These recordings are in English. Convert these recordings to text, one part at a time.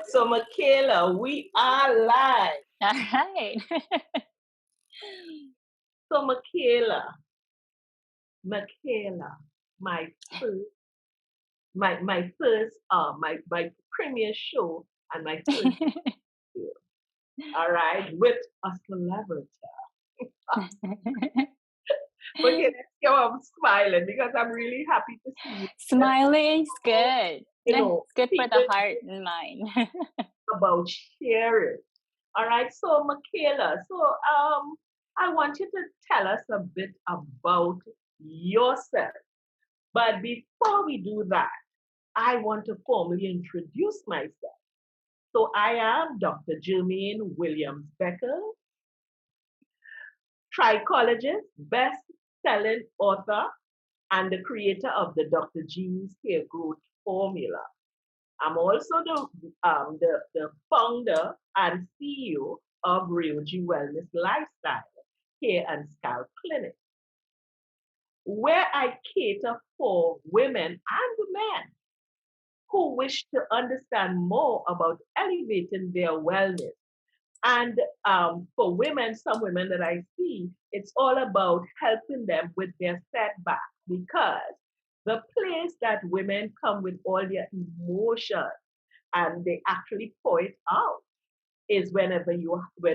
So, Mckayla, we are live. All right. So, Mckayla, my first, my first, my premiere show and my first show. All right, with a celebrity. Okay, let's go. I'm smiling because I'm really happy to see you. Smiling's good. You know, It's good for the people heart and mind. about sharing. All right, so Mckayla, I want you to tell us a bit about yourself. But before we do that, I want to formally introduce myself. So I am Dr. Jermaine Williams-Beckles, trichologist, best-selling author, and the creator of the Dr.Gees hair growth formula. I'm also the founder and CEO of Ryoji Wellness Lifestyle Hair and Scalp Clinic, where I cater for women and men who wish to understand more about elevating their wellness. And for women, some women that I see, it's all about helping them with their setback because the place that women come with all their emotions and they actually point out is when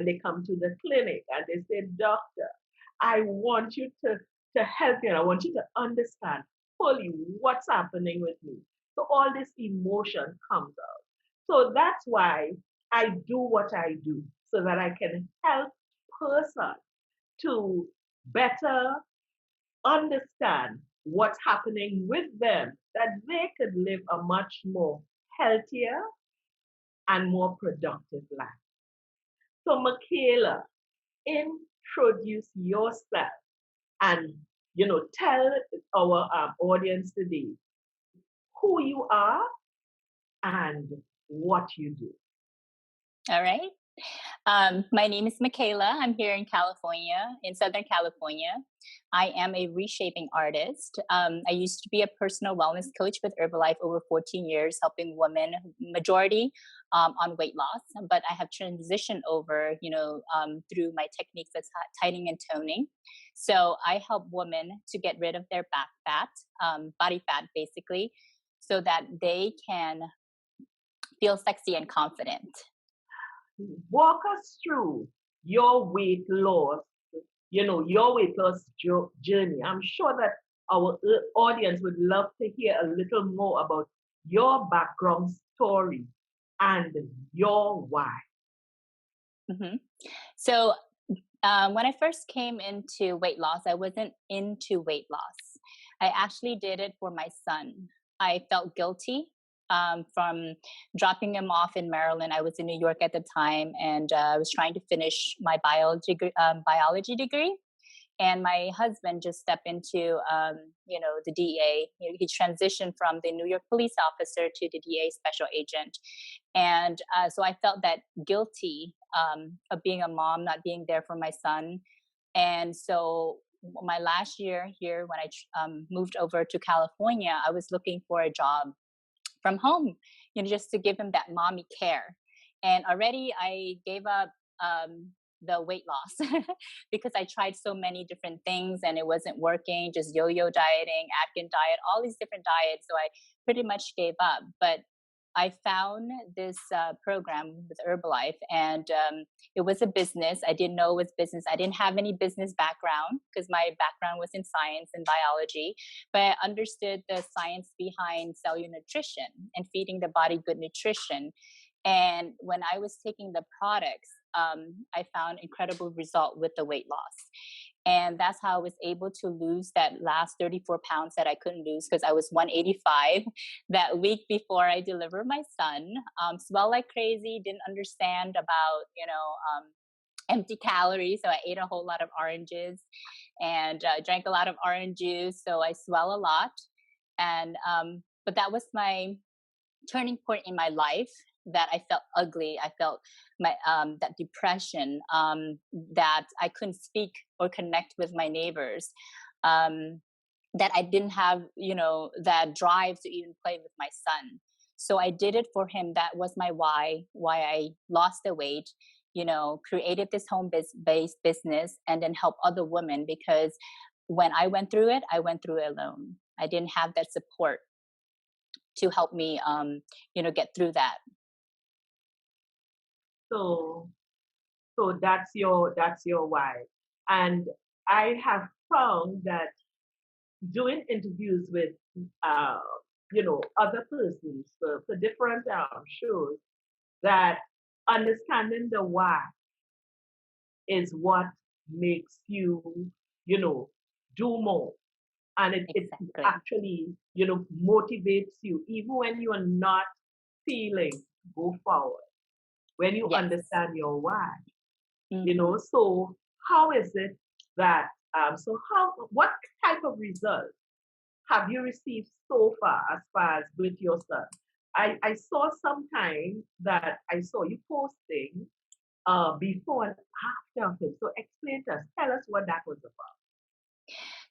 they come to the clinic and they say, Doctor, I want you to help me and I want you to understand fully what's happening with me. So all this emotion comes out. So that's why I do what I do so that I can help person to better understand what's happening with them, that they could live a much more healthier and more productive life. So, Mckayla, introduce yourself and tell our audience today who you are and what you do. All right. My name is Mckayla. I'm here in California, in Southern California. I am a reshaping artist. I used to be a personal wellness coach with Herbalife over 14 years, helping women, majority on weight loss. But I have transitioned over, through my techniques that's tightening and toning. So I help women to get rid of their back fat, body fat, basically, so that they can feel sexy and confident. Walk us through your weight loss, your weight loss journey. I'm sure that our audience would love to hear a little more about your background story and your why. Hmm. So when I first came into weight loss, I wasn't into weight loss. I actually did it for my son. I felt guilty from dropping him off in Maryland. I was in New York at the time, and I was trying to finish my biology degree. And my husband just stepped into, the DEA. He transitioned from the New York police officer to the DEA special agent, and so I felt that guilty of being a mom, not being there for my son. And so my last year here, when I moved over to California, I was looking for a job from home, just to give him that mommy care. And already I gave up the weight loss because I tried so many different things and it wasn't working, just yo-yo dieting, Atkins diet, all these different diets. So I pretty much gave up. But I found this program with Herbalife, and it was a business. I didn't know it was business. I didn't have any business background because my background was in science and biology, but I understood the science behind cellular nutrition and feeding the body good nutrition. And when I was taking the products, I found incredible result with the weight loss. And that's how I was able to lose that last 34 pounds that I couldn't lose because I was 185 that week before I delivered my son. Swell like crazy, didn't understand about, empty calories. So I ate a whole lot of oranges and drank a lot of orange juice. So I swell a lot. And, but that was my turning point in my life, that I felt ugly. I felt my that depression, that I couldn't speak or connect with my neighbors, that I didn't have, that drive to even play with my son. So I did it for him. That was my why I lost the weight, created this home-based business and then help other women, because when I went through it, I went through it alone. I didn't have that support to help me, get through that. So that's your why. And I have found that doing interviews with uh, other persons for different shows, that understanding the why is what makes you, you know, do more. And it Exactly. actually, motivates you even when you are not feeling to go forward. When you Yes. understand your why, Hmm. so how is it that, what type of results have you received so far as far as with your son? I saw sometime that I saw you posting before and after of him. So explain to us, tell us what that was about.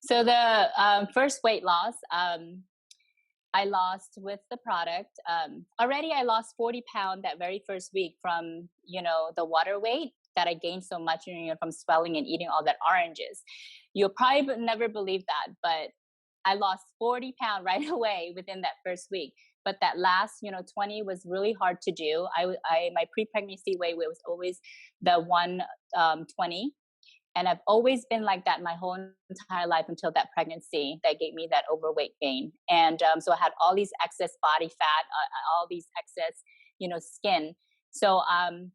So the first weight loss, I lost with the product. Already, I lost 40 pounds that very first week from the water weight that I gained so much, from swelling and eating all that oranges. You'll probably never believe that, but I lost 40 pounds right away within that first week. But that last, 20 was really hard to do. My pre-pregnancy weight was always the 120, and I've always been like that my whole entire life until that pregnancy that gave me that overweight gain. And so I had all these excess body fat, all these excess, skin. So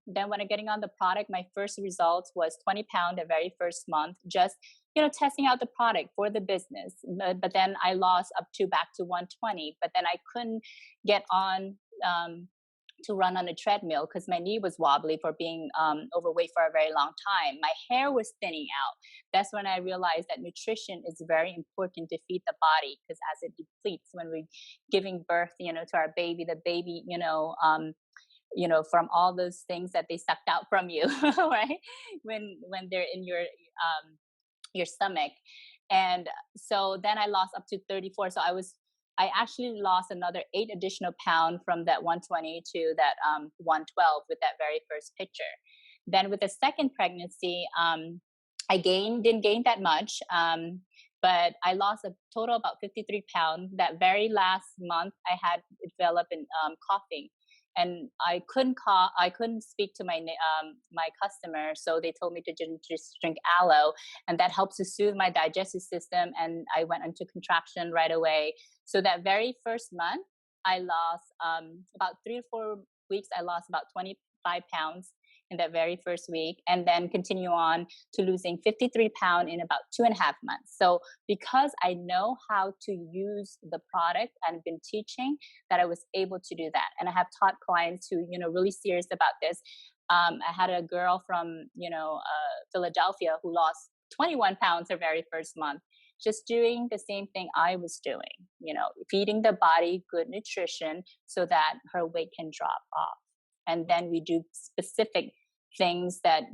then when I'm getting on the product, my first results was 20 pounds the very first month, just, testing out the product for the business. But then I lost up to back to 120, but then I couldn't get on to run on a treadmill because my knee was wobbly for being overweight for a very long time. My hair was thinning out. That's when I realized that nutrition is very important to feed the body, because as it depletes when we're giving birth, to our baby, the baby, from all those things that they sucked out from you, right? When they're in your stomach. And so then I lost up to 34. So I actually lost another 8 additional pounds from that 120 to that 112 with that very first picture. Then with the second pregnancy, I didn't gain that much. But I lost a total about 53 pounds. That very last month, I had developed in coughing, and I couldn't speak to my customer, so they told me to just drink aloe, and that helps to soothe my digestive system. And I went into contraction right away. So that very first month, I lost about 3 or 4 weeks. I lost about 25 pounds in that very first week, and then continue on to losing 53 pounds in about 2.5 months. So because I know how to use the product and been teaching, that I was able to do that. And I have taught clients who, really serious about this. I had a girl from, Philadelphia who lost 21 pounds her very first month, just doing the same thing I was doing, feeding the body good nutrition so that her weight can drop off. And then we do specific things that,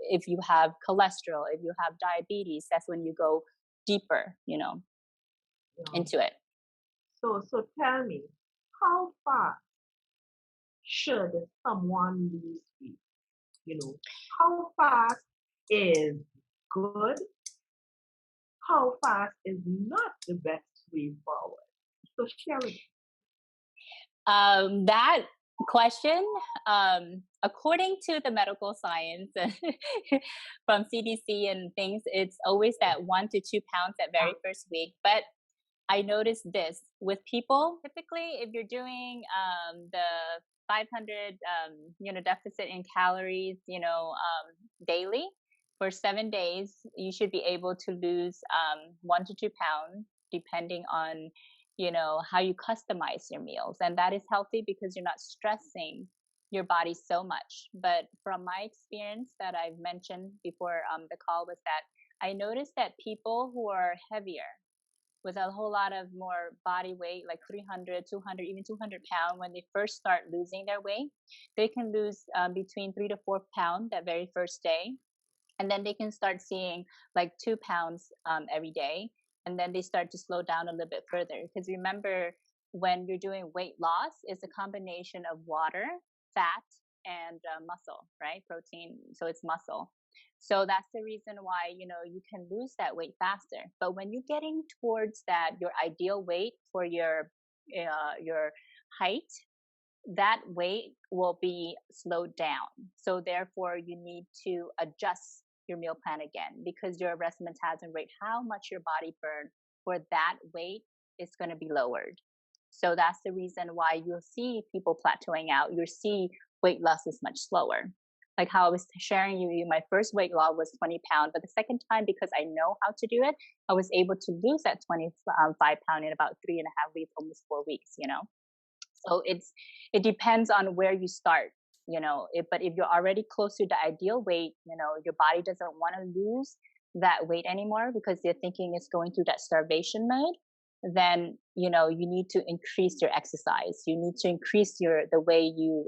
if you have cholesterol, if you have diabetes, that's when you go deeper, Yeah. into it. So tell me, how fast should someone lose weight? How fast is good? How fast is not the best way forward? So share it. That question, according to the medical science from CDC and things, it's always that 1 to 2 pounds that very first week. But I noticed this with people. Typically, if you're doing the 500, deficit in calories, daily for 7 days, you should be able to lose 1 to 2 pounds, depending on, how you customize your meals. And that is healthy because you're not stressing your body so much. But from my experience that I've mentioned before the call was that I noticed that people who are heavier, with a whole lot of more body weight, like 300, 200, even 200 pounds, when they first start losing their weight, they can lose between 3 to 4 pounds that very first day. And then they can start seeing like 2 pounds every day. And then they start to slow down a little bit further. Because remember, when you're doing weight loss, it's a combination of water, fat, and muscle, right? Protein. So it's muscle. So that's the reason why, you can lose that weight faster. But when you're getting towards that, your ideal weight for your height, that weight will be slowed down. So therefore, you need to adjust your meal plan again because your rest metabolism rate, how much your body burn for that weight is going to be lowered. So that's the reason why you'll see people plateauing out. You'll see weight loss is much slower. Like how I was sharing you, my first weight loss was 20 pounds, but the second time, because I know how to do it, I was able to lose that 25 pound in about 3.5 weeks, almost 4 weeks. So it depends on where you start, but if you're already close to the ideal weight, your body doesn't want to lose that weight anymore because they're thinking it's going through that starvation mode, then, you need to increase your exercise. You need to increase the way you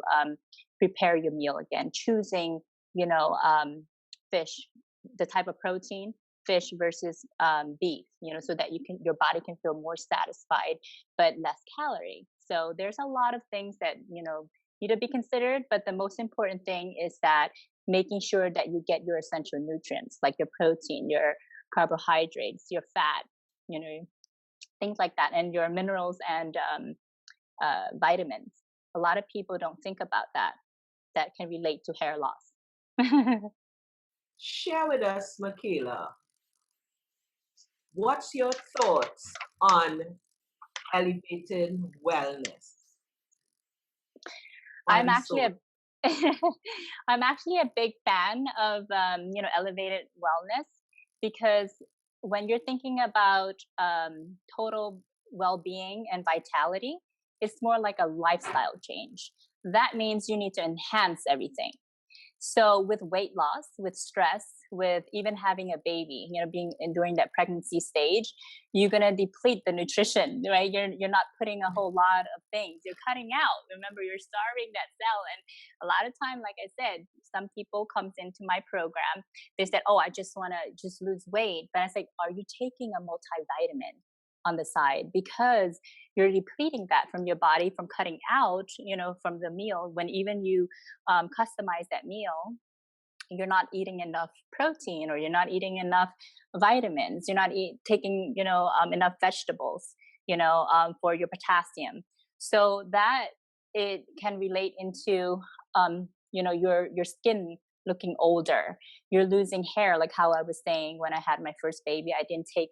prepare your meal again, choosing, fish, the type of protein, fish versus beef, so that your body can feel more satisfied but less calorie. So there's a lot of things that need to be considered, but the most important thing is that making sure that you get your essential nutrients like your protein, your carbohydrates, your fat, things like that, and your minerals and vitamins. A lot of people don't think about that. That can relate to hair loss. Share with us, Mckayla, what's your thoughts on elevated wellness I'm on actually soul? a I'm actually a big fan of elevated wellness because when you're thinking about total well-being and vitality, it's more like a lifestyle change. That means you need to enhance everything. So with weight loss, with stress, with even having a baby, being during that pregnancy stage, you're gonna deplete the nutrition, right? You're not putting a whole lot of things. You're cutting out. Remember, you're starving that cell. And a lot of time, like I said, some people comes into my program. They said, "Oh, I just want to just lose weight," but I was like, "Are you taking a multivitamin on the side?" Because you're depleting that from your body from cutting out, from the meal. When even you customize that meal, you're not eating enough protein or you're not eating enough vitamins. You're not taking, enough vegetables, for your potassium. So that it can relate into, your skin looking older. You're losing hair, like how I was saying when I had my first baby. I didn't take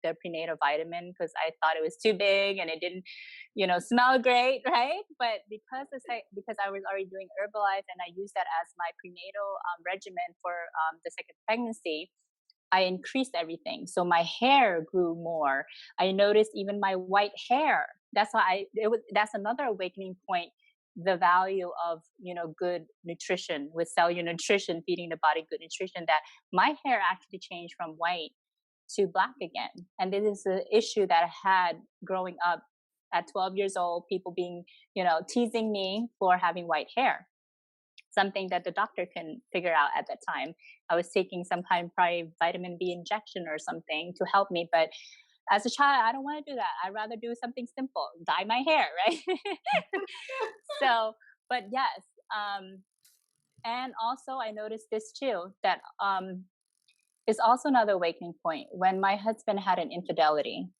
the prenatal vitamin because I thought it was too big and it didn't, smell great, right? But because I was already doing Herbalife and I used that as my prenatal regimen for the second pregnancy, I increased everything. So my hair grew more. I noticed even my white hair. That's why that's another awakening point. The value of, good nutrition with cellular nutrition, feeding the body good nutrition, that my hair actually changed from white to black again. And this is an issue that I had growing up at 12 years old, people being, teasing me for having white hair, something that the doctor can figure out at that time. I was taking some kind of probably vitamin B injection or something to help me, but as a child, I don't want to do that. I'd rather do something simple, dye my hair, right? So, but yes, and also I noticed this too, that is also another awakening point. When my husband had an infidelity,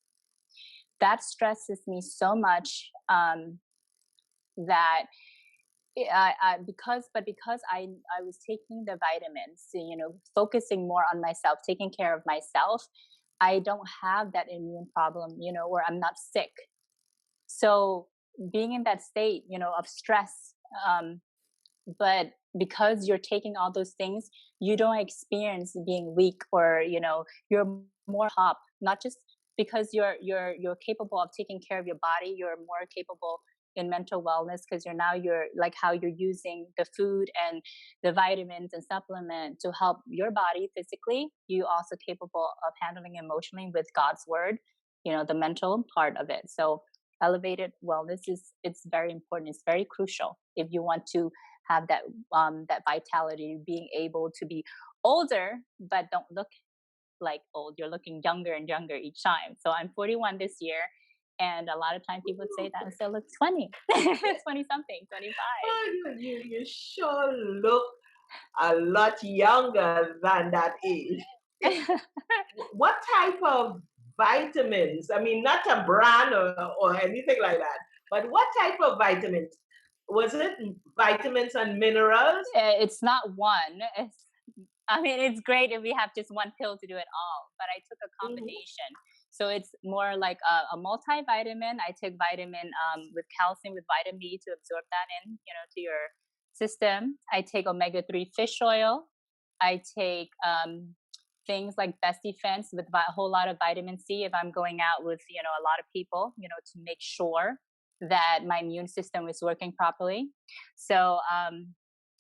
that stresses me so much that because I was taking the vitamins, focusing more on myself, taking care of myself, I don't have that immune problem, where I'm not sick. So being in that state, of stress, but because you're taking all those things, you don't experience being weak, or you're more top. Not just because you're capable of taking care of your body, you're more capable in mental wellness because you're like how you're using the food and the vitamins and supplement to help your body physically. You also capable of handling emotionally with God's word, the mental part of it. So elevated wellness it's very important. It's very crucial if you want to have that vitality, being able to be older but don't look like old. You're looking younger and younger each time. So I'm 41 this year, And a lot of times people say that and still look 20, 20 something, 25. Oh, you sure look a lot younger than that age. What type of vitamins? I mean, not a brand or anything like that, but what type of vitamins? Was it vitamins and minerals? It's not one. I mean, it's great if we have just one pill to do it all, but I took a Mhm. combination. So it's more like a multivitamin. I took vitamin with calcium with vitamin B to absorb that in, to your system. I take omega-3 fish oil. I take things like Best Defense with a whole lot of vitamin C if I'm going out with, a lot of people, to make sure that my immune system is working properly. So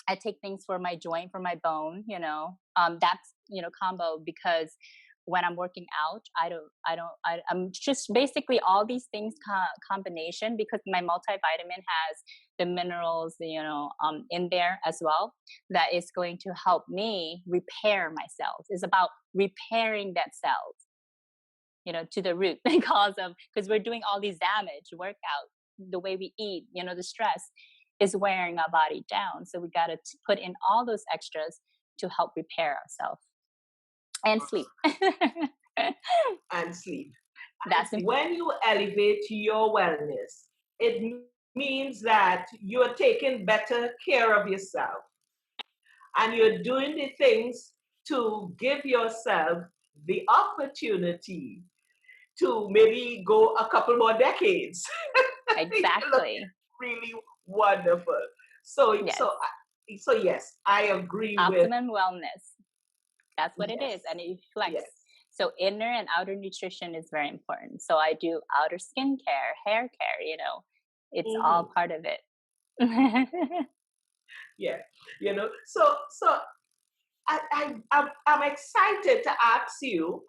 I take things for my joint, for my bone, that's, combo because when I'm working out, I'm just basically all these things combination because my multivitamin has the minerals, in there as well. That is going to help me repair my cells. It's about repairing that cells, to the root because we're doing all these damage workout, the way we eat, the stress is wearing our body down. So we got to put in all those extras to help repair ourselves and sleep. And sleep. That's important. When you elevate your wellness, it means that you're taking better care of yourself and you're doing the things to give yourself the opportunity to maybe go a couple more decades. You look Exactly. really wonderful. So, Yes. so, so yes, I agree with Optimum wellness. That's what it yes, is. And it reflects. yes. So inner and outer nutrition is very important. So I do outer skin care, hair care, it's all Hmm. part of it. Yeah, so I'm excited to ask you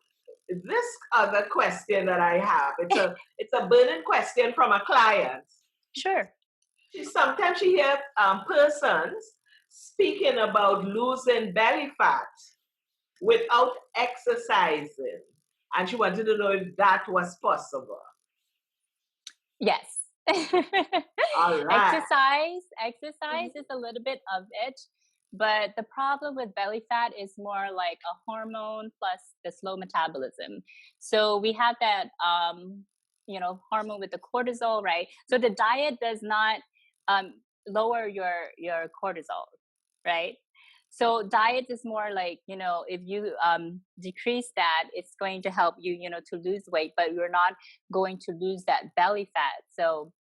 this other question that I have. It's a burning question from a client. Sure. Sometimes she hears persons speaking about losing belly fat without exercising, and she wanted to know if that was possible. Yes. All right. Exercise is a little bit of it, but the problem with belly fat is more like a hormone plus the slow metabolism. So we have that hormone with the cortisol, right? So the diet does not um lower your cortisol, right? So diet is more like, if you decrease that, it's going to help you, to lose weight, but you're not going to lose that belly fat. So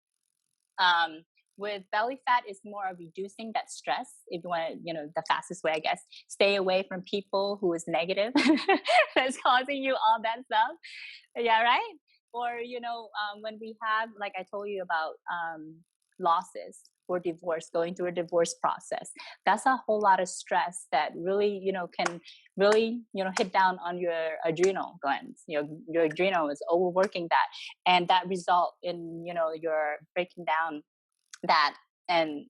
um, with belly fat, it's more of reducing that stress. If you want, the fastest way, I guess, stay away from people who is negative, that's causing you all that stuff. Yeah, right. Or when we have, like I told you about losses or divorce, going through a divorce process, that's a whole lot of stress that really, can really, hit down on your adrenal glands. Your adrenal is overworking that, and that result in your breaking down that and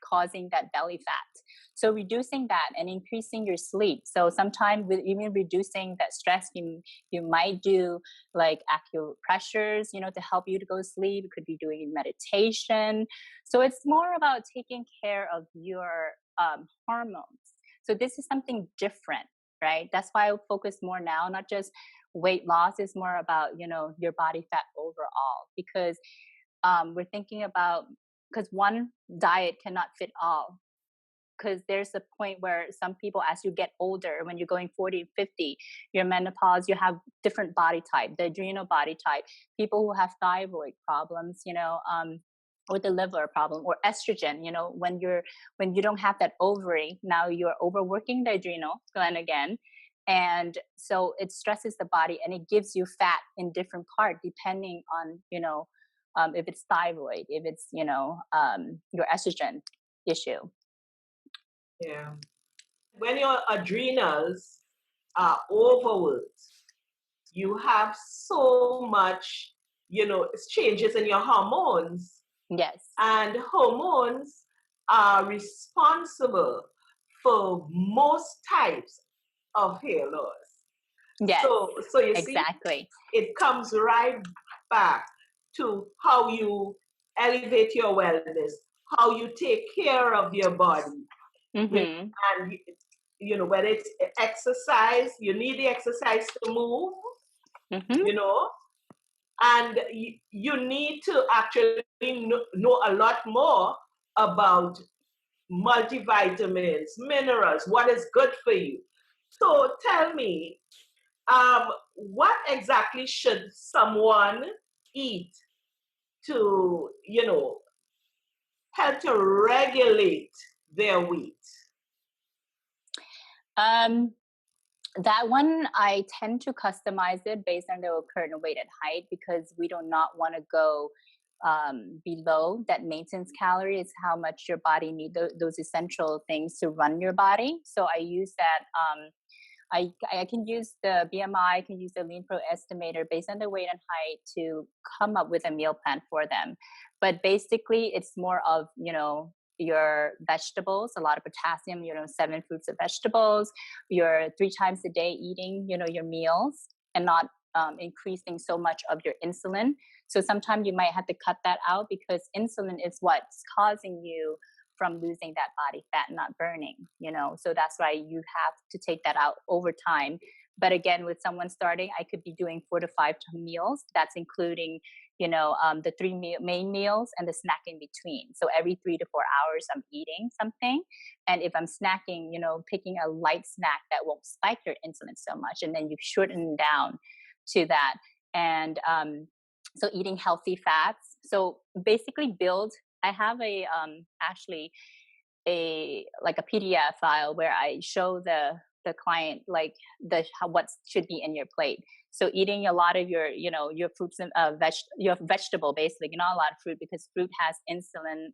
causing that belly fat. So reducing that and increasing your sleep. So sometimes with even reducing that stress, you might do like acupressures, to help you to go to sleep. You could be doing meditation. So it's more about taking care of your hormones. So this is something different, right? That's why I focus more now, not just weight loss. Is more about your body fat overall, because we're thinking about, because one diet cannot fit all, because there's a point where some people, as you get older, when you're going 40, 50, your menopause, you have different body type, the adrenal body type, people who have thyroid problems, or the liver problem, or estrogen, when you don't have that ovary, now you're overworking the adrenal gland again. And so it stresses the body and it gives you fat in different part depending on if it's thyroid, if it's your estrogen issue. Yeah. When your adrenals are overworked, you have so much, changes in your hormones, Yes. and hormones are responsible for most types of hair loss. Yes, So you see, exactly. it comes right back. to how you elevate your wellness, how you take care of your body. Mm-hmm. And whether it's exercise, you need the exercise to move, Mm-hmm. and you need to actually know a lot more about multivitamins, minerals, what is good for you. So tell me, what exactly should someone eat to, help to regulate their weight? That one, I tend to customize it based on their current weight and height, because we do not want to go below that maintenance calorie. Is how much your body needs those essential things to run your body. So I use that. I can use the BMI, I can use the Lean Pro estimator based on the weight and height to come up with a meal plan for them. But basically, it's more of, your vegetables, a lot of potassium, 7 fruits of vegetables, your 3 times a day eating, your meals, and not increasing so much of your insulin. So sometimes you might have to cut that out, because insulin is what's causing you from losing that body fat, not burning, so that's why you have to take that out over time. But again, with someone starting, I could be doing 4 to 5 meals. That's including, the main meals and the snack in between. So every 3 to 4 hours, I'm eating something. And if I'm snacking, picking a light snack that won't spike your insulin so much. And then you shorten down to that. And so eating healthy fats. So basically I have actually like a PDF file where I show the client like what should be in your plate. So eating a lot of your fruits and your vegetable, basically, not a lot of fruit, because fruit has insulin,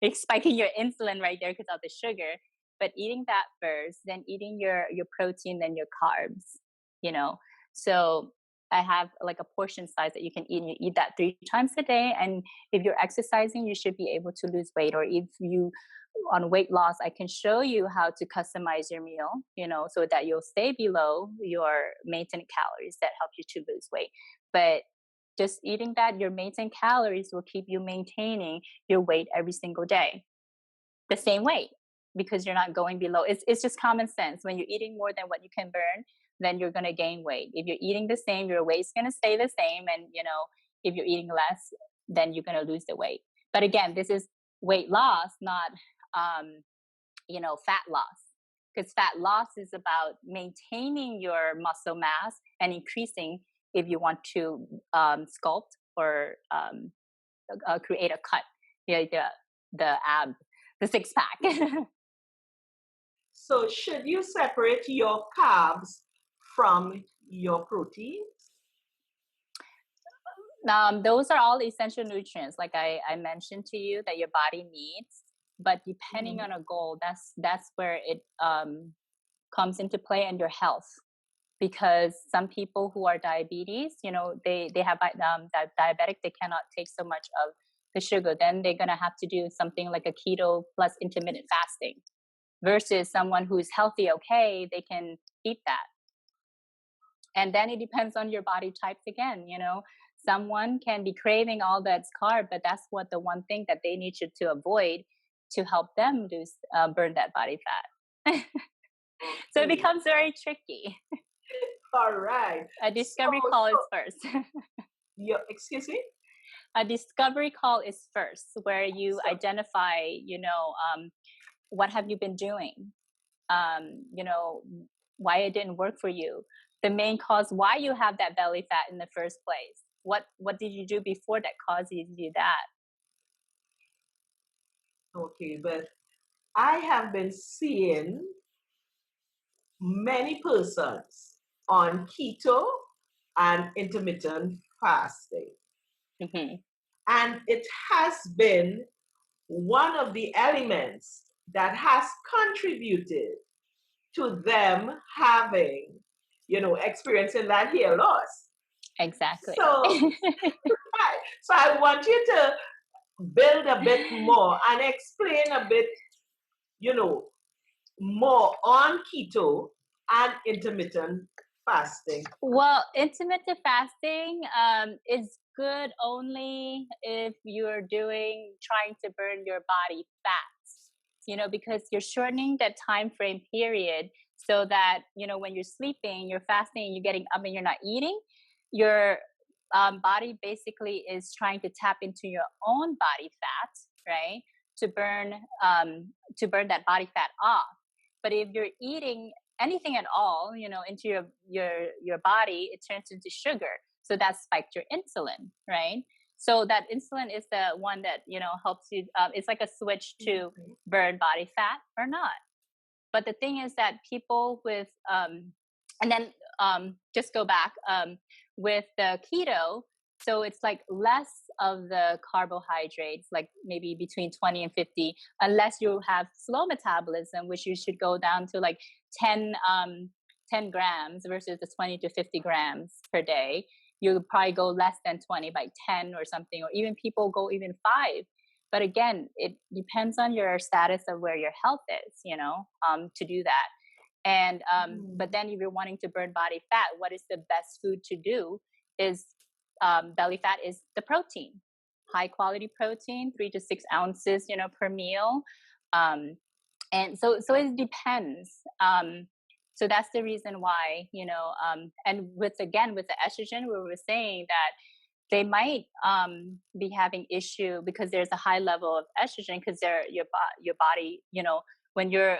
it's spiking your insulin right there because of the sugar. But eating that first, then eating your protein, then your carbs, so I have like a portion size that you can eat, and you eat that 3 times a day. And if you're exercising, you should be able to lose weight. Or if you on weight loss, I can show you how to customize your meal, so that you'll stay below your maintenance calories that help you to lose weight. But just eating that, your maintenance calories will keep you maintaining your weight every single day, the same weight, because you're not going below. It's just common sense. When you're eating more than what you can burn, then you're going to gain weight. If you're eating the same, your weight's going to stay the same. And, if you're eating less, then you're going to lose the weight. But again, this is weight loss, not, fat loss. Because fat loss is about maintaining your muscle mass and increasing if you want to sculpt or create a cut, the ab, the 6-pack. So should you separate your carbs from your proteins? Those are all essential nutrients, like I mentioned to you, that your body needs. But depending on a goal, that's where it comes into play, and your health. Because some people who are diabetes, they have diabetic, they cannot take so much of the sugar. Then they're gonna have to do something like a keto plus intermittent fasting. Versus someone who's healthy, okay, they can eat that. And then it depends on your body types again. Someone can be craving all that's carb, but that's what the one thing that they need to avoid to help them burn that body fat. So it becomes very tricky. All right. A discovery call is first. Excuse me? A discovery call is first, where you identify, what have you been doing? Why it didn't work for you. The main cause why you have that belly fat in the first place. What did you do before that caused you to do that? Okay, but I have been seeing many persons on keto and intermittent fasting. Mm-hmm. And it has been one of the elements that has contributed to them having, experiencing that hair loss. Exactly. So, so I want you to build a bit more and explain a bit, more on keto and intermittent fasting. Well, intermittent fasting is good only if you're trying to burn your body fats, because you're shortening that time frame period so that, when you're sleeping, you're fasting, you're getting up and you're not eating, your body basically is trying to tap into your own body fat, right? To burn, that body fat off. But if you're eating anything at all, into your body, it turns into sugar. So that spiked your insulin, right? So that insulin is the one that helps you. It's like a switch to burn body fat or not. But the thing is that people with and then just go back with the keto. So it's like less of the carbohydrates, like maybe between 20 and 50, unless you have slow metabolism, which you should go down to like 10, 10 grams versus the 20 to 50 grams per day. You'll probably go less than 20 by 10 or something, or even people go even 5. But again, it depends on your status of where your health is, to do that. And but then if you're wanting to burn body fat, what is the best food to do is belly fat is the protein, high quality protein, 3 to 6 ounces, per meal. And so it depends. So that's the reason why, and with the estrogen, we were saying that they might be having issue because there's a high level of estrogen because your body, when you're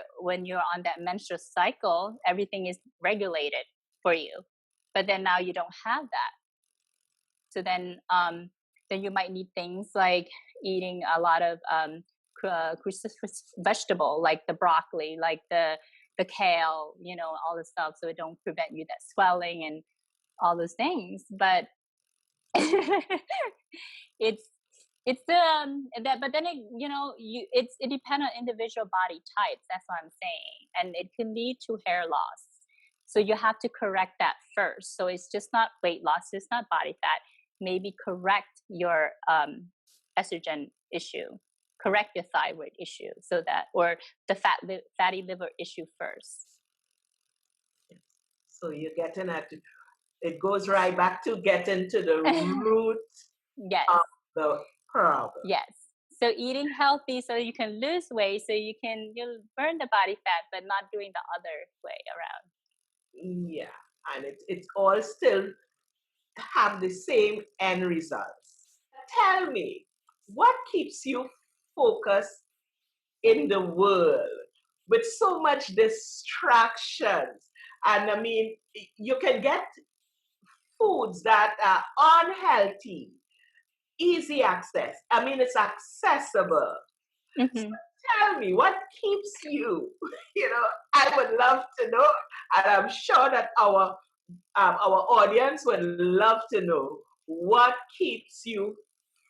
on that menstrual cycle, everything is regulated for you. But then now you don't have that. So then you might need things like eating a lot of cruciferous vegetable, like the broccoli, like the kale, all this stuff, so it don't prevent you that swelling and all those things. But it's that, but then it depends on individual body types. That's what I'm saying, and it can lead to hair loss. So you have to correct that first. So it's just not weight loss, it's not body fat. Maybe correct your estrogen issue, correct your thyroid issue, so that, or the fatty liver issue first. So you're getting at it goes right back to getting to the root yes. of the problem. Yes. So eating healthy so you can lose weight, so you'll burn the body fat, but not doing the other way around. Yeah, and it's all still have the same end results. Tell me, what keeps you focused in the world with so much distractions? And I mean, you can get foods that are unhealthy, easy access. I mean, it's accessible. Mm-hmm. So tell me, what keeps you? I would love to know, and I'm sure that our audience would love to know what keeps you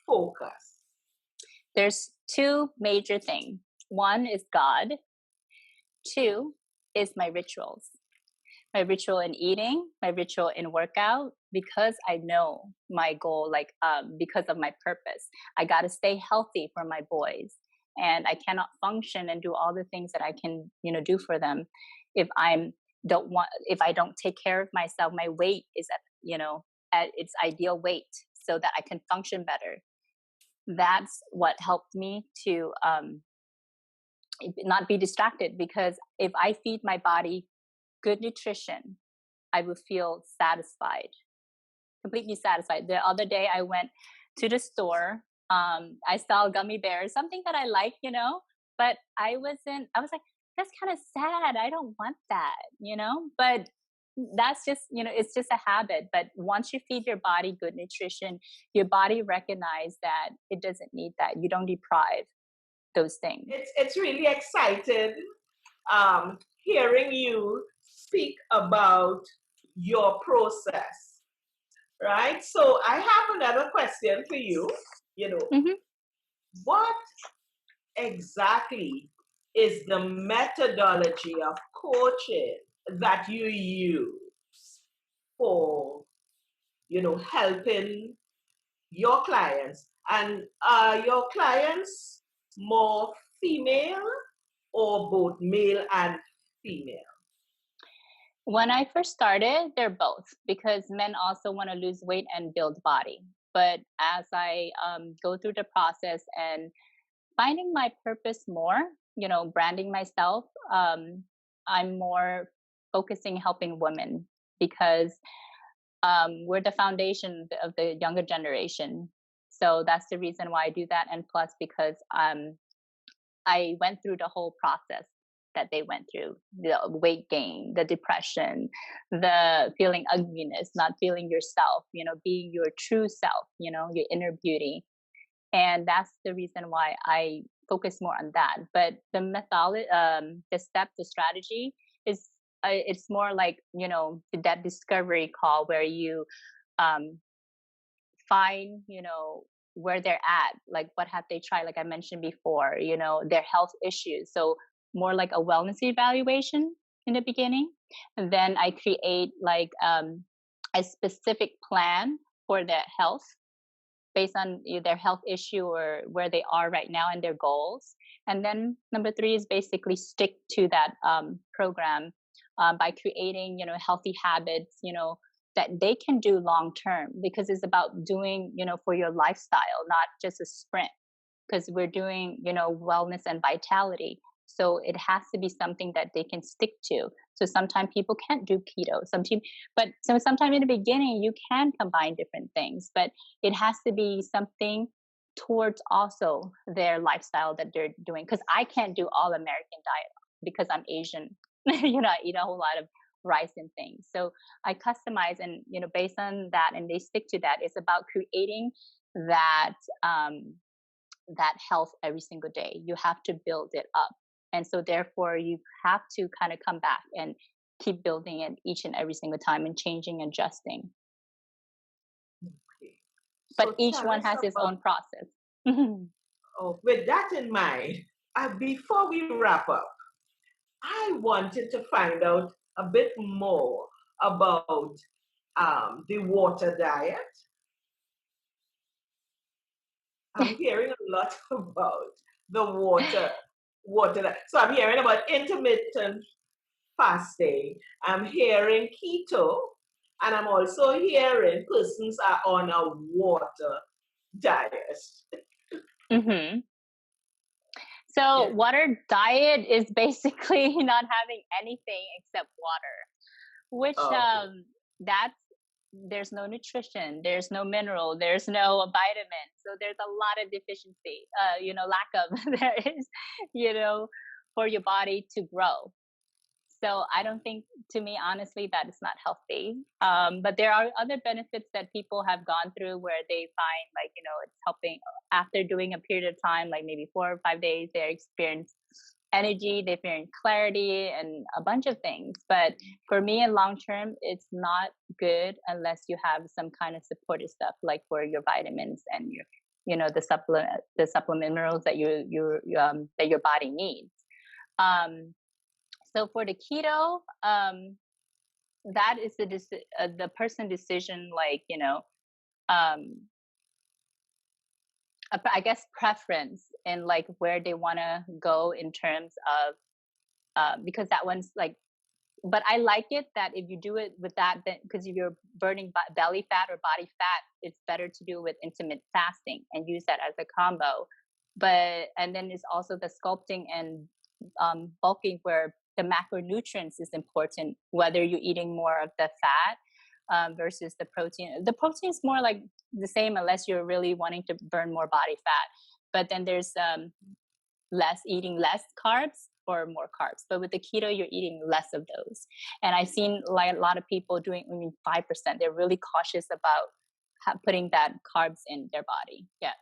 focused. There's 2 major things. 1 is God. 2 is my rituals. My ritual in eating, my ritual in workout, because I know my goal, like because of my purpose. I got to stay healthy for my boys, and I cannot function and do all the things that I can, do for them if I don't take care of myself. My weight is at its ideal weight so that I can function better. That's what helped me to not be distracted, because if I feed my body good nutrition, I will feel satisfied, completely satisfied. The other day I went to the store. I saw gummy bears, something that I like, but I was like, that's kind of sad. I don't want that, but that's just, it's just a habit. But once you feed your body good nutrition, your body recognizes that it doesn't need that. You don't deprive those things. It's really exciting hearing you speak about your process, right? So I have another question for you. Mm-hmm. What exactly is the methodology of coaching that you use for, helping your clients? And are your clients more female or both male and female? When I first started, they're both, because men also want to lose weight and build body. But as I go through the process and finding my purpose more, branding myself, I'm more focusing helping women because we're the foundation of the younger generation. So that's the reason why I do that. And plus, because I went through the whole process that they went through, the weight gain, the depression, the feeling ugliness, not feeling yourself, being your true self, your inner beauty. And that's the reason why I focus more on that. But the methodology, the strategy is, it's more like, that discovery call where you um, find, where they're at, like what have they tried, like I mentioned before, their health issues. So more like a wellness evaluation in the beginning. And then I create like a specific plan for their health based on their health issue or where they are right now and their goals. And then number three is basically stick to that program by creating, healthy habits, that they can do long term, because it's about doing, for your lifestyle, not just a sprint, because we're doing, wellness and vitality. So it has to be something that they can stick to. So sometimes people can't do keto, sometimes in the beginning you can combine different things, but it has to be something towards also their lifestyle that they're doing. Because I can't do all American diet because I'm Asian. I eat a whole lot of rice and things. So I customize and, based on that, and they stick to that. It's about creating that that health every single day. You have to build it up. And so therefore you have to kind of come back and keep building it each and every single time and changing, adjusting. Okay. But So each tell one us has its about, own process. with that in mind, before we wrap up, I wanted to find out a bit more about the water diet. I'm hearing a lot about the water diet. So I'm hearing about intermittent fasting. I'm hearing keto, and I'm also hearing persons are on a water diet. hmm So Yes. water diet is basically not having anything except water, which Okay. that's there's no nutrition, there's no mineral, there's no vitamin. So there's a lot of deficiency, lack of there is, for your body to grow. So I don't think, to me, honestly, that it's not healthy. But there are other benefits that people have gone through where they find, like, it's helping after doing a period of time, like maybe 4 or 5 days, they experience energy, they experience clarity, and a bunch of things. But for me, in long term, it's not good unless you have some kind of supportive stuff, like for your vitamins and your, the supplement minerals that that your body needs. Um, so for the keto, that is the person decision, like, um, I guess preference in like where they want to go in terms of, because that one's like, but I like it that if you do it with that, then because if you're burning belly fat or body fat, it's better to do it with intermittent fasting and use that as a combo. And then there's also the sculpting and bulking, where the macronutrients is important, whether you're eating more of the fat versus the protein. The protein is more like the same unless you're really wanting to burn more body fat. But then there's eating less carbs or more carbs. But with the keto, you're eating less of those. And I've seen like a lot of people doing, 5%. They're really cautious about putting that carbs in their body. Yes.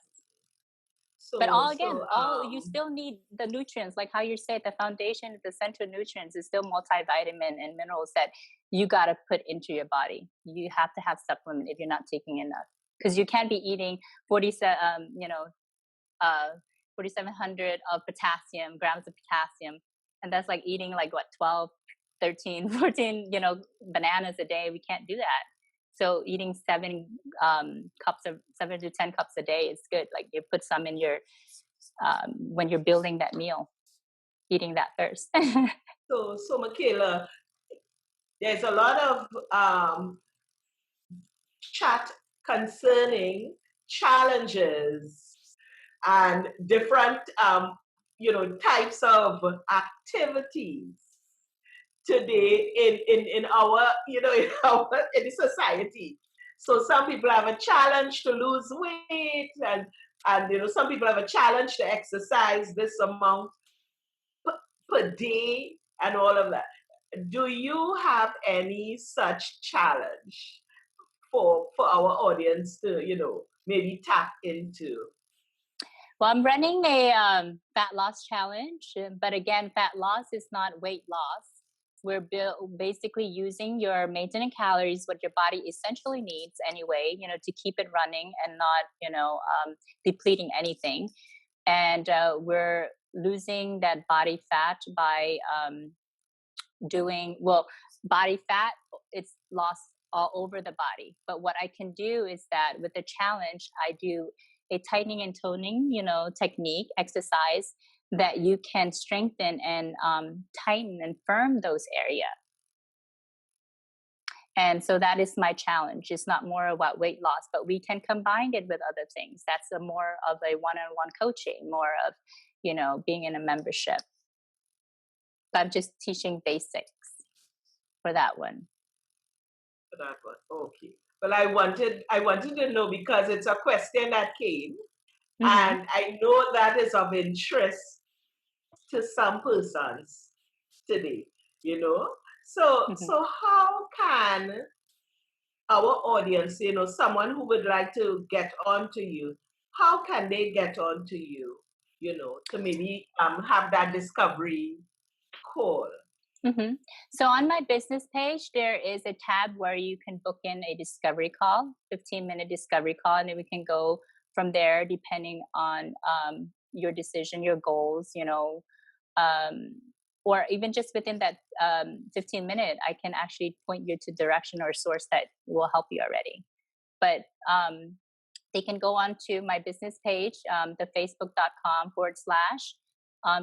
But So all again, so all you still need the nutrients, like how you said, the foundation, the central nutrients is still multivitamin and minerals that you got to put into your body. You have to have supplement if you're not taking enough, because you can't be eating 47, 4,700 of potassium, grams of potassium. And that's like eating like what, 12, 13, 14, bananas a day. We can't do that. So eating 7 to 10 cups a day is good. Like you put some in your, when you're building that meal, eating that first. so Mckayla, there's a lot of chat concerning challenges and different, types of activities today in our, in the society. So some people have a challenge to lose weight, and some people have a challenge to exercise this amount per day and all of that. Do you have any such challenge for our audience to, maybe tap into? Well, I'm running a fat loss challenge, but again, fat loss is not weight loss. We're basically using your maintenance calories, what your body essentially needs anyway, to keep it running and not, depleting anything. And we're losing that body fat by body fat, it's lost all over the body. But what I can do is that with the challenge, I do a tightening and toning, technique, exercise that you can strengthen and tighten and firm those areas. And so that is my challenge. It's not more about weight loss, but we can combine it with other things. That's a more of a one-on-one coaching, more of, being in a membership. But I'm just teaching basics for that one. For that one, okay. Well, I wanted to know because it's a question that came, and I know that is of interest to some persons today. So how can our audience, someone who would like to get onto you, how can they get onto you, to maybe have that discovery call? So on my business page, there is a tab where you can book in a discovery call, 15-minute discovery call, and then we can go from there depending on your decision, your goals, or even just within that 15-minute, I can actually point you to direction or source that will help you already. But they can go on to my business page, the facebook.com/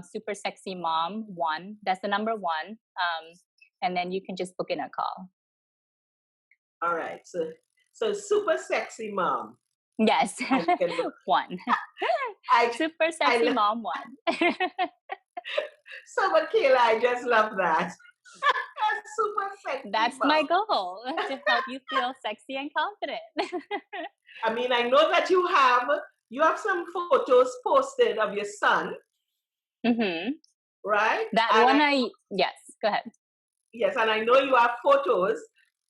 super sexy mom 1. That's the number 1. And then you can just book in a call. All right. So super sexy mom. Yes. 1. Super sexy mom 1. So Mckayla, I just love that. Super sexy. That's mom. my goal, to help you feel sexy and confident. I mean, I know that you have some photos posted of your son. Right? That and one yes, go ahead. Yes, and I know you have photos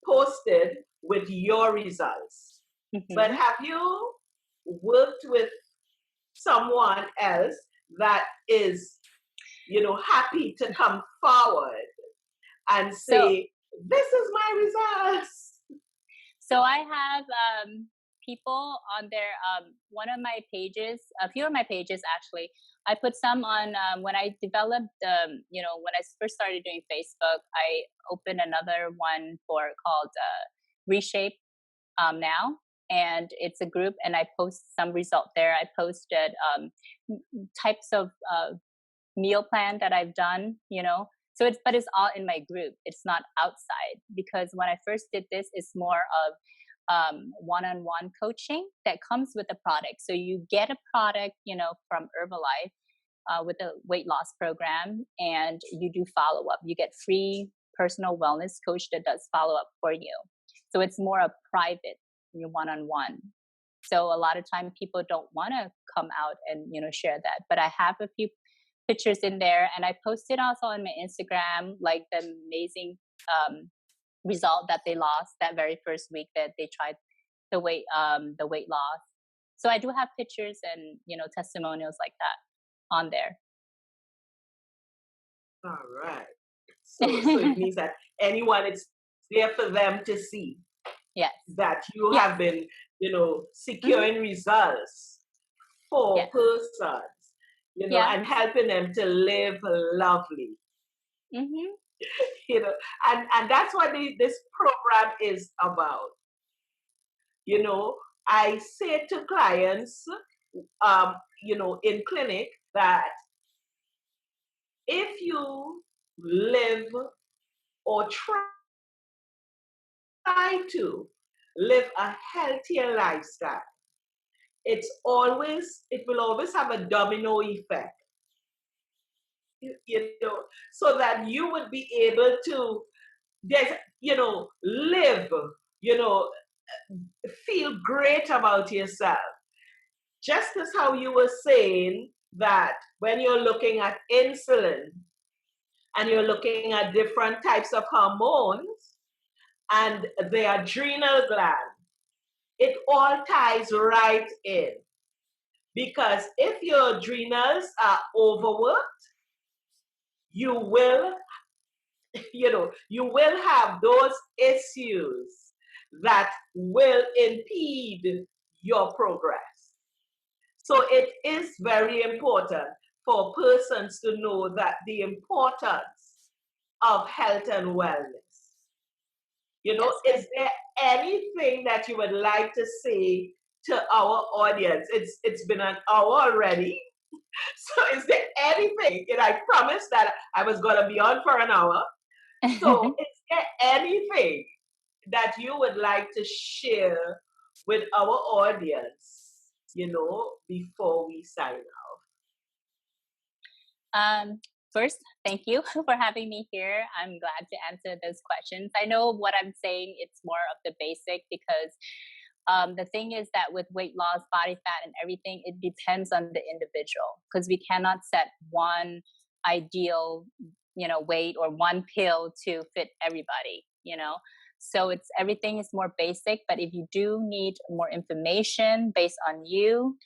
posted with your results. But have you worked with someone else that is, happy to come forward and say, this is my results? So I have people on there. One of my pages, a few of my pages actually, I put some on when I developed, when I first started doing Facebook, I opened another one called Reshape Now. And it's a group, and I post some result there. I posted types of meal plan that I've done, So but it's all in my group. It's not outside, because when I first did this, it's more of one-on-one coaching that comes with the product. So you get a product, from Herbalife with a weight loss program, and you do follow up. You get free personal wellness coach that does follow up for you. So it's more a private, one-on-one. So a lot of time people don't want to come out and share that. But I have a few pictures in there, and I posted also on my Instagram, like the amazing result that they lost that very first week that they tried the weight loss. So I do have pictures and testimonials like that on there. All right. So it means that anyone, it's there for them to see. Yes. That you have been, securing results for persons, and helping them to live lovely. And that's what this program is about. I say to clients, in clinic, that if you live or try to live a healthier lifestyle, it will always have a domino effect, you know, so that you would be able to, live, you know, feel great about yourself. Just as how you were saying that when you're looking at insulin and you're looking at different types of hormones and the adrenal gland, it all ties right in. Because if your adrenals are overworked, you will, you will have those issues that will impede your progress. So it is very important for persons to know that the importance of health and wellness. Yes. Is there anything that you would like to say to our audience? It's been an hour already. So is there anything, and I promised that I was going to be on for an hour. So is there anything that you would like to share with our audience, before we sign off? First, thank you for having me here. I'm glad to answer those questions. I know what I'm saying, it's more of the basic because the thing is that with weight loss, body fat, and everything, it depends on the individual because we cannot set one ideal, weight or one pill to fit everybody. So it's everything is more basic. But if you do need more information based on you,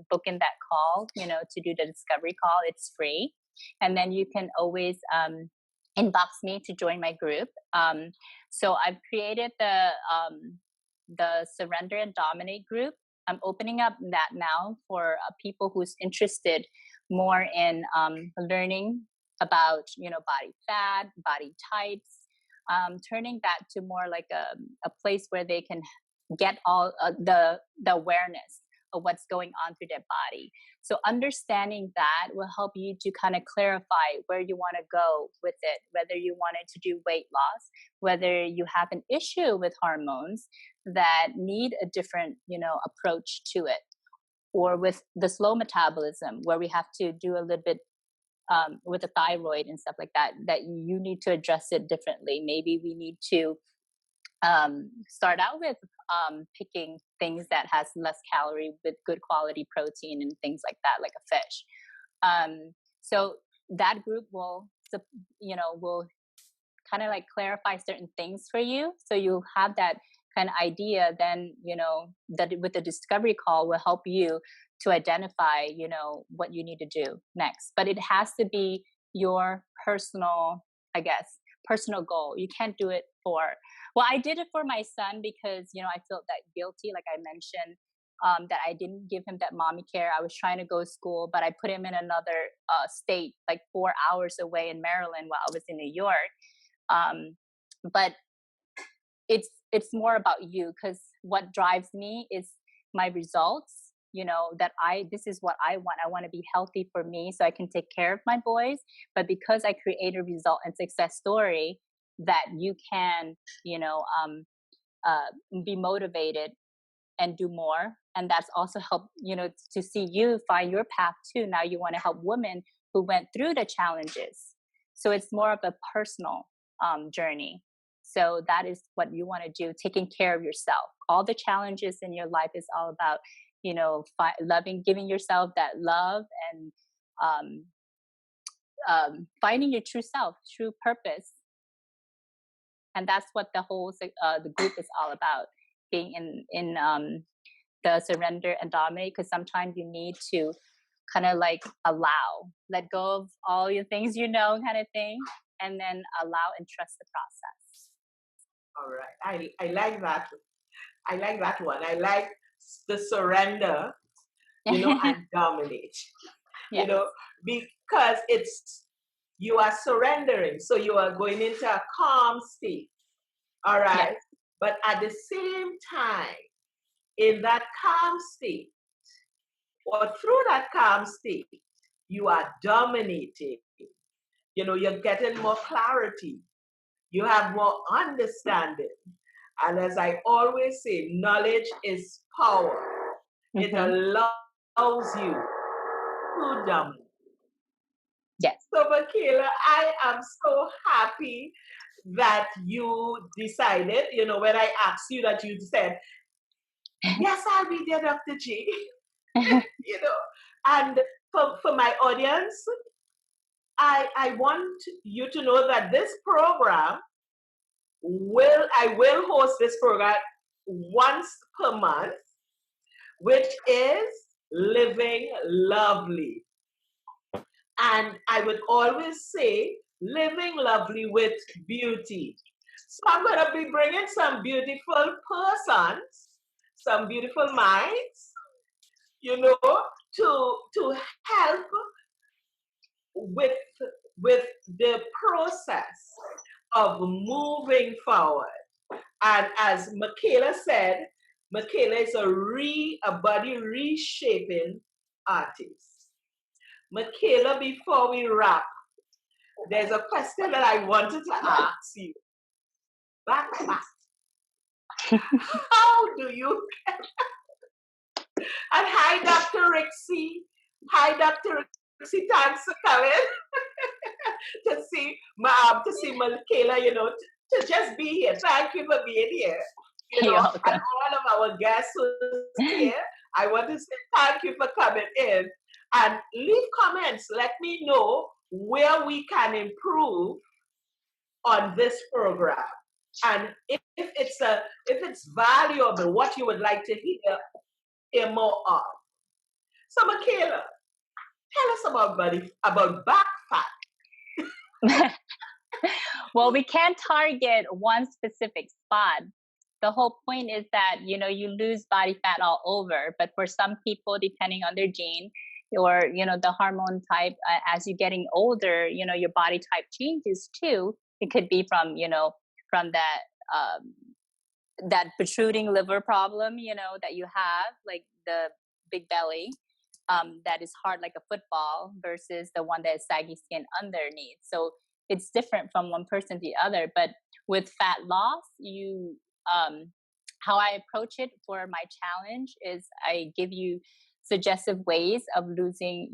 book in that call, to do the discovery call. It's free. And then you can always inbox me to join my group. So I've created the Surrender and Dominate group. I'm opening up that now for people who's interested more in learning about body fat, body types, turning that to more like a place where they can get all the awareness of what's going on through their body. So understanding that will help you to kind of clarify where you want to go with it, whether you wanted to do weight loss, whether you have an issue with hormones that need a different, approach to it, or with the slow metabolism where we have to do a little bit with the thyroid and stuff like that, that you need to address it differently. Maybe we need to start out with picking things that has less calorie with good quality protein and things like that, like a fish. So that group will kind of like clarify certain things for you, so you have that kind of idea. Then that with the discovery call will help you to identify what you need to do next. But it has to be your personal, I guess, personal goal. You can't do it for, well, I did it for my son because I felt that guilty, like I mentioned, that I didn't give him that mommy care. I was trying to go to school, but I put him in another state, like 4 hours away in Maryland while I was in New York. But it's more about you, because what drives me is my results. That this is what I want. I want to be healthy for me so I can take care of my boys. But because I create a result and success story that you can, be motivated and do more. And that's also help, to see you find your path too. Now you want to help women who went through the challenges. So it's more of a personal journey. So that is what you want to do, taking care of yourself. All the challenges in your life is all about, loving, giving yourself that love, and finding your true self, true purpose. And that's what the whole the group is all about, being in the Surrender and Dominate, because sometimes you need to kind of like let go of all your things, kind of thing, and then allow and trust the process. All right. I like that. I like that one. I like the surrender, and dominate, Yes. Because you are surrendering. So you are going into a calm state. All right. Yes. But at the same time, in that calm state, or through that calm state, you are dominating. You're getting more clarity. You have more understanding. And as I always say, knowledge is power. It allows you to dominate. Yes. So, Mckayla, I am so happy that you decided, when I asked you that you said, yes, I'll be there, Dr. G. And for my audience, I want you to know that this program I will host this program once per month, which is Living Lovely. And I would always say, living lovely with beauty. So I'm going to be bringing some beautiful persons, some beautiful minds, to help with the process of moving forward. And as Mckayla said, Mckayla is a body reshaping artist. Mckayla, before we wrap, there's a question that I wanted to ask you. Back. How do you And hi, Dr. Rixie. Hi, Dr. Rixie. Thanks for coming to see Mckayla, to just be here. Thank you for being here. And all of our guests who's here, I want to say thank you for coming in. And leave comments. Let me know where we can improve on this program. And if it's valuable, what you would like to hear more of. So, Mckayla, tell us about back fat. Well, we can't target one specific spot. The whole point is that, you lose body fat all over. But for some people, depending on their gene or, the hormone type, as you're getting older, your body type changes too. It could be from, from that protruding liver problem, that you have, like the big belly, that is hard like a football versus the one that is saggy skin underneath. So it's different from one person to the other. But with fat loss, how I approach it for my challenge is I give you suggestive ways of losing,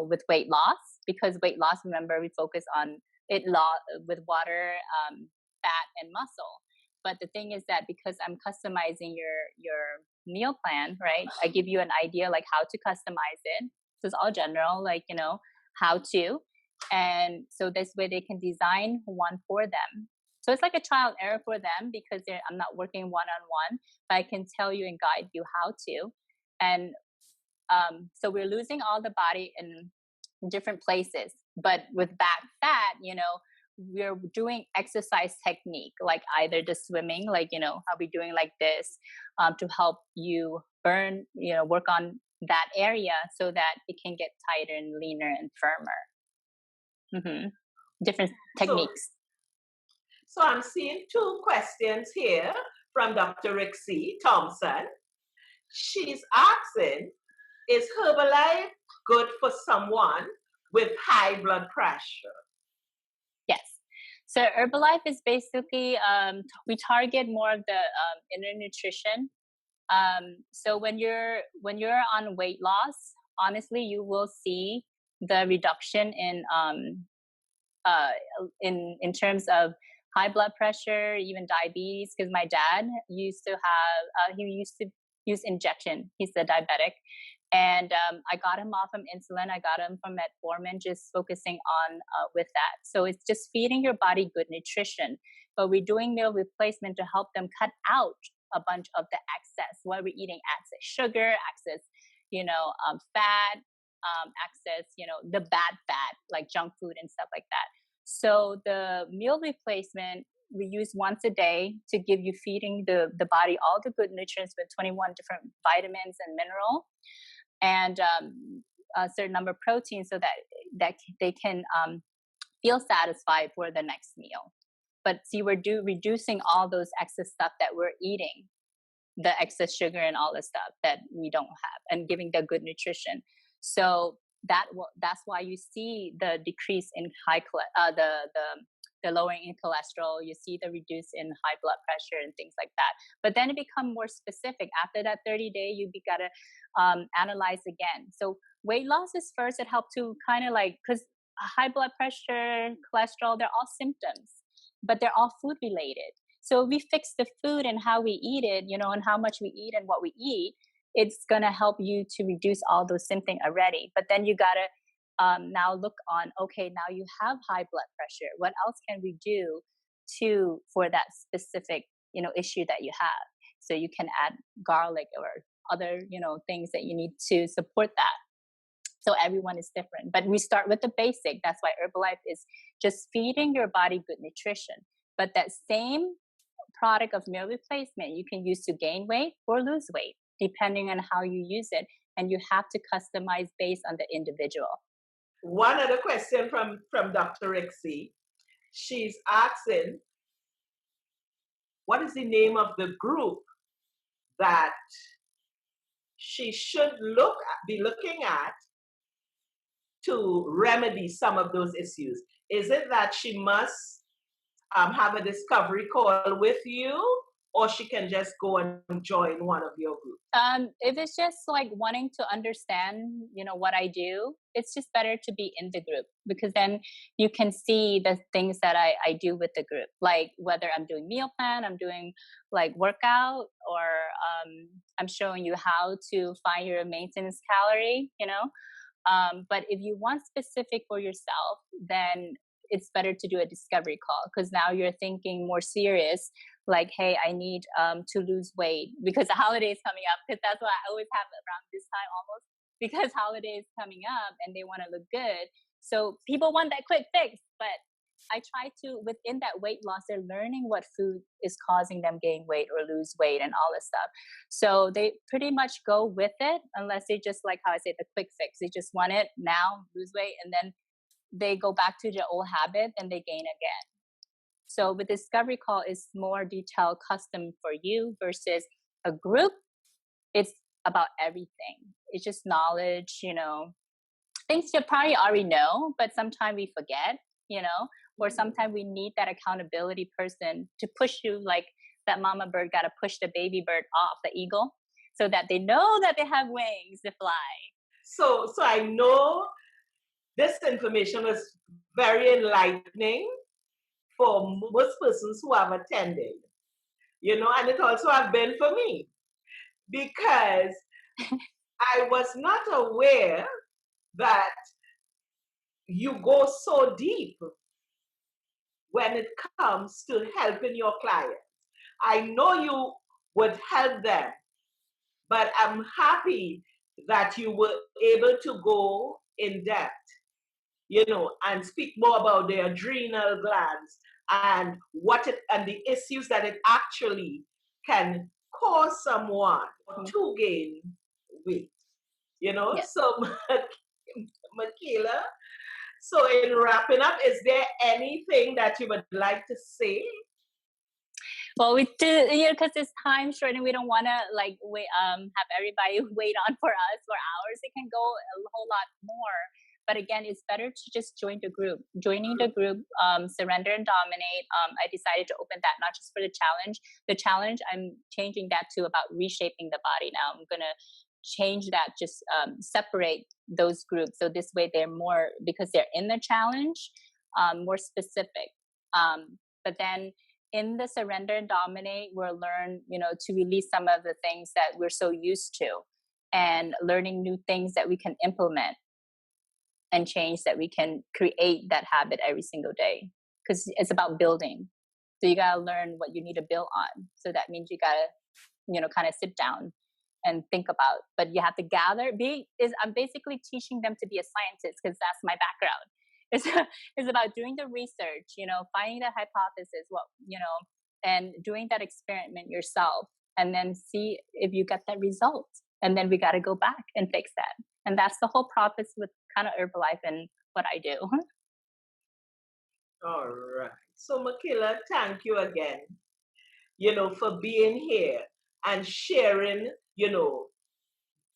with weight loss, because weight loss, remember, we focus on it with water, fat, and muscle. But the thing is that because I'm customizing your meal plan, right? I give you an idea like how to customize it. So it's all general, like, how to. And so this way they can design one for them. So it's like a trial and error for them because I'm not working one-on-one, but I can tell you and guide you how to. And so we're losing all the body in different places. But with back fat, we're doing exercise technique, like either the swimming, like, how we're doing like this, to help you burn, work on that area so that it can get tighter and leaner and firmer. Different techniques. So I'm seeing two questions here from Dr. Rixie Thompson. She's asking, is Herbalife good for someone with high blood pressure? Yes. So Herbalife is basically, we target more of the inner nutrition. So when you're on weight loss, honestly, you will see the reduction in terms of high blood pressure, even diabetes. Because my dad used to use injection. He's a diabetic. And I got him off from insulin. I got him from metformin, just focusing on with that. So it's just feeding your body good nutrition. But we're doing meal replacement to help them cut out a bunch of the excess. What we're eating, excess sugar, excess, fat, excess, the bad fat, like junk food and stuff like that. So the meal replacement we use once a day to give you feeding the body all the good nutrients with 21 different vitamins and mineral, and a certain number of proteins so that they can feel satisfied for the next meal. But see, we're reducing all those excess stuff that we're eating, the excess sugar and all the stuff that we don't have, and giving the good nutrition. So that's why you see the decrease in the the lowering in cholesterol, you see the reduce in high blood pressure and things like that. But then it become more specific. After that 30-day, you gotta analyze again. So weight loss is first. It helped to kind of like, because high blood pressure, cholesterol, they're all symptoms, but they're all food related. So if we fix the food and how we eat it, and how much we eat and what we eat, it's gonna help you to reduce all those symptoms already. But then you gotta now look on, okay, now you have high blood pressure. What else can we do for that specific, issue that you have? So you can add garlic or other, things that you need to support that. So everyone is different, but we start with the basic. That's why Herbalife is just feeding your body good nutrition. But that same product of meal replacement you can use to gain weight or lose weight, depending on how you use it. And you have to customize based on the individual. One other question from Dr.Gees. She's asking, what is the name of the group that she should be looking at to remedy some of those issues? Is it that she must have a discovery call with you, or she can just go and join one of your groups? If it's just like wanting to understand, what I do, it's just better to be in the group, because then you can see the things that I do with the group, like whether I'm doing meal plan, I'm doing like workout, or I'm showing you how to find your maintenance calorie, but if you want specific for yourself, then it's better to do a discovery call, because now you're thinking more serious, like, hey, I need to lose weight because the holiday is coming up, because that's what I always have around this time almost, because holiday is coming up and they want to look good. So people want that quick fix, but I try to, within that weight loss, they're learning what food is causing them gain weight or lose weight and all this stuff. So they pretty much go with it, unless they just, like how I say, the quick fix. They just want it now, lose weight, and then they go back to their old habit and they gain again. So the discovery call is more detailed, custom for you, versus a group. It's about everything. It's just knowledge, things you probably already know, but sometimes we forget, or sometimes we need that accountability person to push you, like that mama bird got to push the baby bird off the eagle so that they know that they have wings to fly. So I know this information was very enlightening for most persons who have attended, and it also have been for me, because I was not aware that you go so deep when it comes to helping your clients. I know you would help them, but I'm happy that you were able to go in depth, and speak more about the adrenal glands and and the issues that it actually can cause someone to gain weight. Yes. So Mckayla, so in wrapping up, is there anything that you would like to say? Well, we do, because it's time short and we don't want to like wait, have everybody wait on for us for hours. It can go a whole lot more. But again, it's better to just join the group. Joining the group, Surrender and Dominate. I decided to open that not just for the challenge. The challenge, I'm changing that to about reshaping the body now. I'm going to change that, just separate those groups. So this way they're more, because they're in the challenge, more specific. But then in the Surrender and Dominate, we'll learn, to release some of the things that we're so used to, and learning new things that we can implement and change, that we can create that habit every single day, because it's about building. So you got to learn what you need to build on. So that means you got to, kind of sit down and think about, but you have to gather. I'm basically teaching them to be a scientist, because that's my background. It's about doing the research, finding the hypothesis, and doing that experiment yourself, and then see if you get that result. And then we got to go back and fix that. And that's the whole process with kind of Herbalife and what I do. All right. So Mckayla, thank you again, for being here and sharing,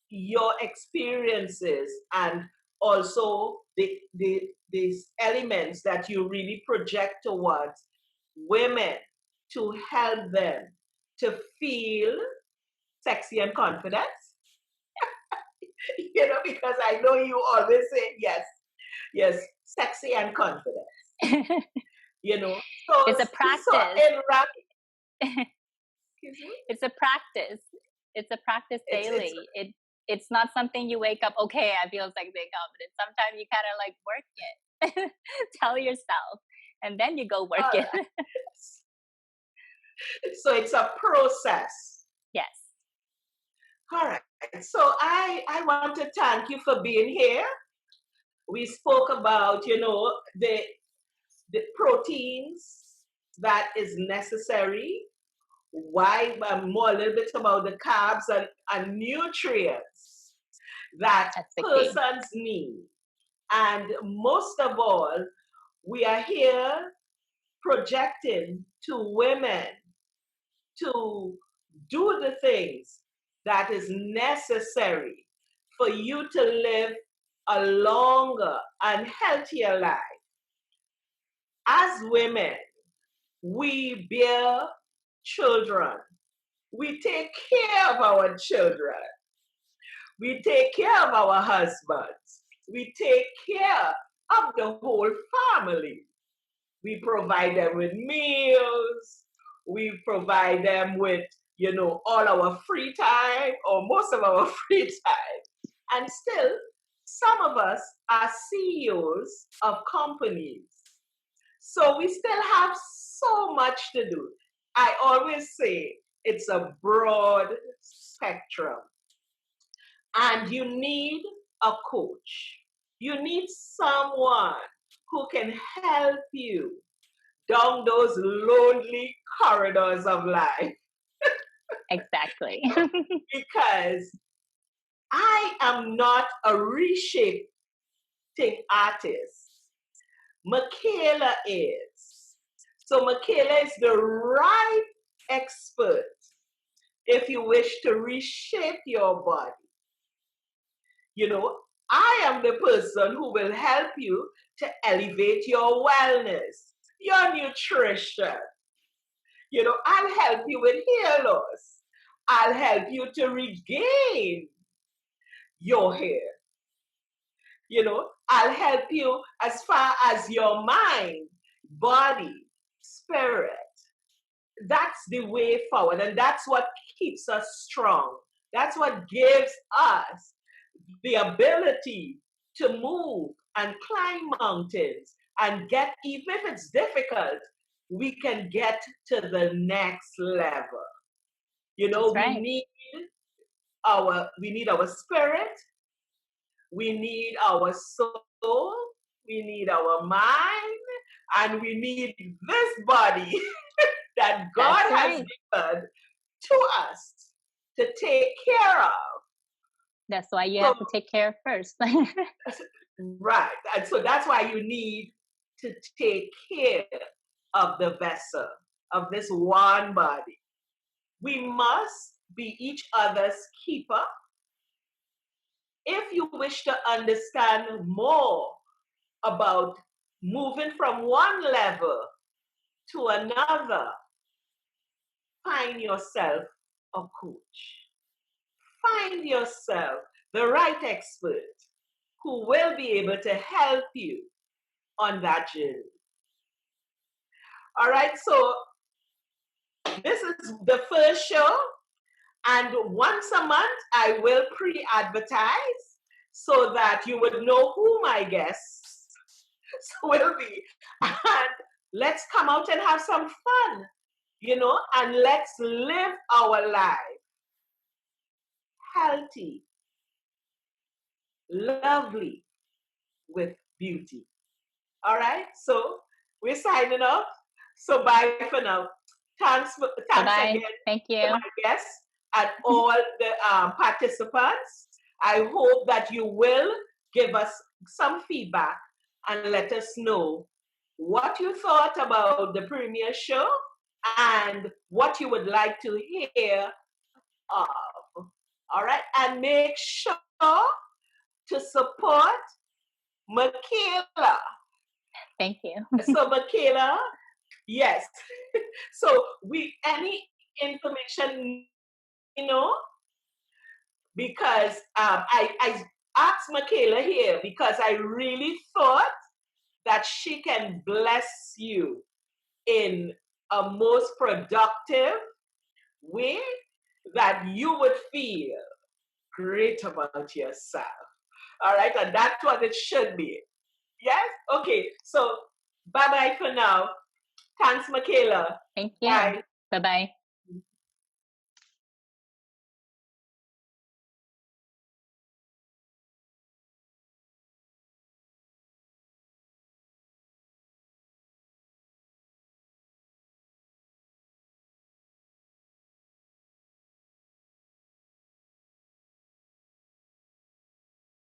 your experiences and also these elements that you really project towards women to help them to feel sexy and confident. Because I know you always say yes, sexy and confident. So It's a practice. It's a practice. It's a practice daily. It's not something you wake up, okay, I feel sexy and confident. Sometimes you kind of like work it. Tell yourself, and then you go work it. So it's a process. Yes. All right. So I want to thank you for being here. We spoke about, the proteins that is necessary. Why more a little bit about the carbs and nutrients that persons need. And most of all, we are here projecting to women to do the things that is necessary for you to live a longer and healthier life. As women, we bear children. We take care of our children. We take care of our husbands. We take care of the whole family. We provide them with meals. We provide them with, all our free time or most of our free time. And still, some of us are CEOs of companies. So we still have so much to do. I always say it's a broad spectrum. And you need a coach. You need someone who can help you down those lonely corridors of life. Exactly. Because I am not a reshaping artist. Mckayla is. So Mckayla is the right expert if you wish to reshape your body. I am the person who will help you to elevate your wellness, your nutrition. I'll help you with hair loss. I'll help you to regain your hair. I'll help you as far as your mind, body, spirit. That's the way forward. And that's what keeps us strong. That's what gives us the ability to move and climb mountains and get, even if it's difficult, we can get to the next level. We need our spirit, we need our soul, we need our mind, and we need this body that God has given to us to take care of. That's why you have to take care first. Right. And so that's why you need to take care of the vessel, of this one body. We must be each other's keeper. If you wish to understand more about moving from one level to another, find yourself a coach. Find yourself the right expert who will be able to help you on that journey. All right, so this is the first show, and once a month I will pre-advertise so that you would know who my guests will be. And let's come out and have some fun, and let's live our life healthy, lovely, with beauty. All right, so we're signing off. So bye for now. Thanks again. Thank you. To my guests and all the participants. I hope that you will give us some feedback and let us know what you thought about the premiere show and what you would like to hear of. All right, and make sure to support Mckayla. Thank you. So Mckayla, yes. So any information, because I asked Mckayla here because I really thought that she can bless you in a most productive way that you would feel great about yourself. All right, and that's what it should be. Yes? Okay, so bye bye for now. Thanks, Mckayla. Thank you. Bye. Bye bye.